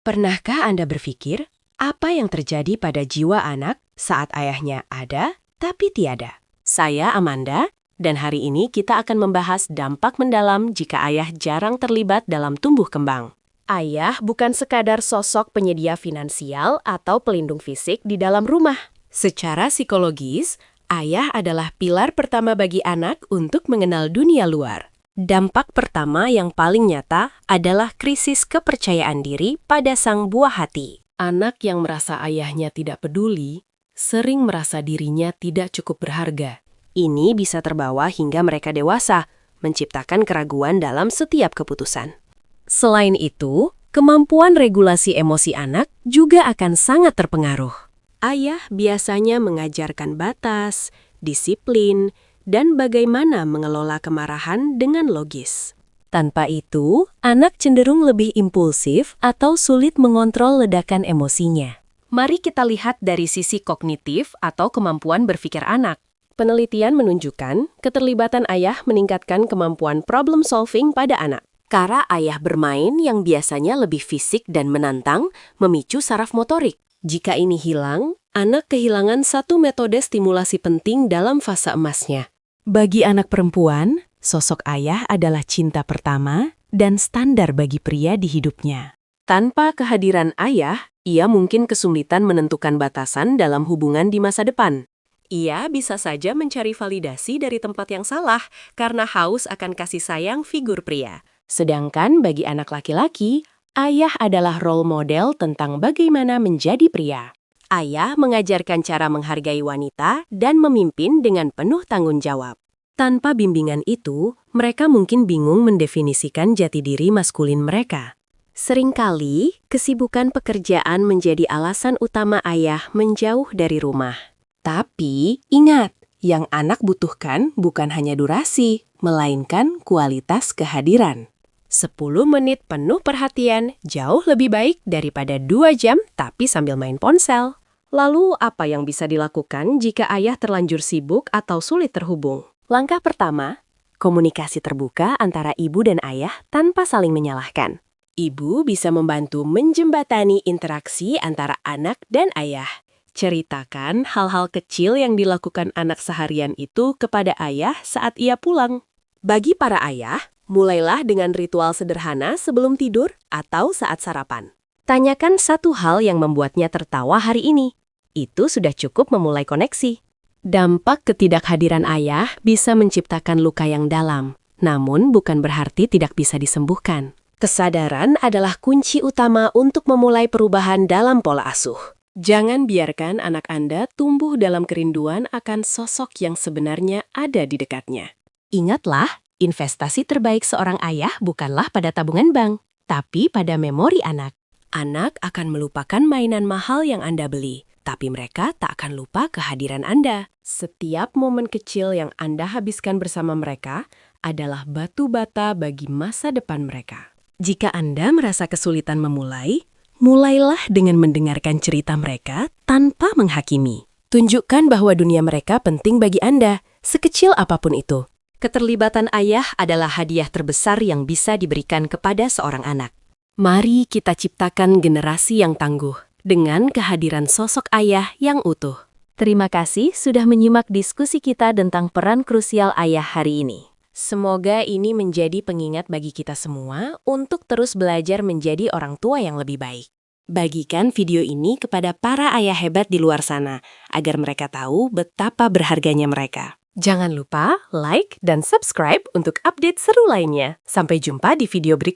Pernahkah Anda berpikir apa yang terjadi pada jiwa anak saat ayahnya ada tapi tiada? Saya Amanda, dan hari ini kita akan membahas dampak mendalam jika ayah jarang terlibat dalam tumbuh kembang. Ayah bukan sekadar sosok penyedia finansial atau pelindung fisik di dalam rumah. Secara psikologis, ayah adalah pilar pertama bagi anak untuk mengenal dunia luar. Dampak pertama yang paling nyata adalah krisis kepercayaan diri pada sang buah hati. Anak yang merasa ayahnya tidak peduli, sering merasa dirinya tidak cukup berharga. Ini bisa terbawa hingga mereka dewasa, menciptakan keraguan dalam setiap keputusan. Selain itu, kemampuan regulasi emosi anak juga akan sangat terpengaruh. Ayah biasanya mengajarkan batas, disiplin, dan bagaimana mengelola kemarahan dengan logis. Tanpa itu, anak cenderung lebih impulsif atau sulit mengontrol ledakan emosinya. Mari kita lihat dari sisi kognitif atau kemampuan berpikir anak. Penelitian menunjukkan keterlibatan ayah meningkatkan kemampuan problem solving pada anak. Cara ayah bermain yang biasanya lebih fisik dan menantang memicu saraf motorik. Jika ini hilang, anak kehilangan satu metode stimulasi penting dalam fase emasnya. Bagi anak perempuan, sosok ayah adalah cinta pertama dan standar bagi pria di hidupnya. Tanpa kehadiran ayah, ia mungkin kesulitan menentukan batasan dalam hubungan di masa depan. Ia bisa saja mencari validasi dari tempat yang salah karena haus akan kasih sayang figur pria. Sedangkan bagi anak laki-laki, ayah adalah role model tentang bagaimana menjadi pria. Ayah mengajarkan cara menghargai wanita dan memimpin dengan penuh tanggung jawab. Tanpa bimbingan itu, mereka mungkin bingung mendefinisikan jati diri maskulin mereka. Seringkali, kesibukan pekerjaan menjadi alasan utama ayah menjauh dari rumah. Tapi, ingat, yang anak butuhkan bukan hanya durasi, melainkan kualitas kehadiran. 10 menit penuh perhatian jauh lebih baik daripada 2 jam tapi sambil main ponsel. Lalu, apa yang bisa dilakukan jika ayah terlanjur sibuk atau sulit terhubung? Langkah pertama, komunikasi terbuka antara ibu dan ayah tanpa saling menyalahkan. Ibu bisa membantu menjembatani interaksi antara anak dan ayah. Ceritakan hal-hal kecil yang dilakukan anak seharian itu kepada ayah saat ia pulang. Bagi para ayah, mulailah dengan ritual sederhana sebelum tidur atau saat sarapan. Tanyakan satu hal yang membuatnya tertawa hari ini. Itu sudah cukup memulai koneksi. Dampak ketidakhadiran ayah bisa menciptakan luka yang dalam, namun bukan berarti tidak bisa disembuhkan. Kesadaran adalah kunci utama untuk memulai perubahan dalam pola asuh. Jangan biarkan anak Anda tumbuh dalam kerinduan akan sosok yang sebenarnya ada di dekatnya. Ingatlah, investasi terbaik seorang ayah bukanlah pada tabungan bank, tapi pada memori anak. Anak akan melupakan mainan mahal yang Anda beli, tapi mereka tak akan lupa kehadiran Anda. Setiap momen kecil yang Anda habiskan bersama mereka adalah batu bata bagi masa depan mereka. Jika Anda merasa kesulitan memulai, mulailah dengan mendengarkan cerita mereka tanpa menghakimi. Tunjukkan bahwa dunia mereka penting bagi Anda, sekecil apapun itu. Keterlibatan ayah adalah hadiah terbesar yang bisa diberikan kepada seorang anak. Mari kita ciptakan generasi yang tangguh dengan kehadiran sosok ayah yang utuh. Terima kasih sudah menyimak diskusi kita tentang peran krusial ayah hari ini. Semoga ini menjadi pengingat bagi kita semua untuk terus belajar menjadi orang tua yang lebih baik. Bagikan video ini kepada para ayah hebat di luar sana, agar mereka tahu betapa berharganya mereka. Jangan lupa like dan subscribe untuk update seru lainnya. Sampai jumpa di video berikutnya.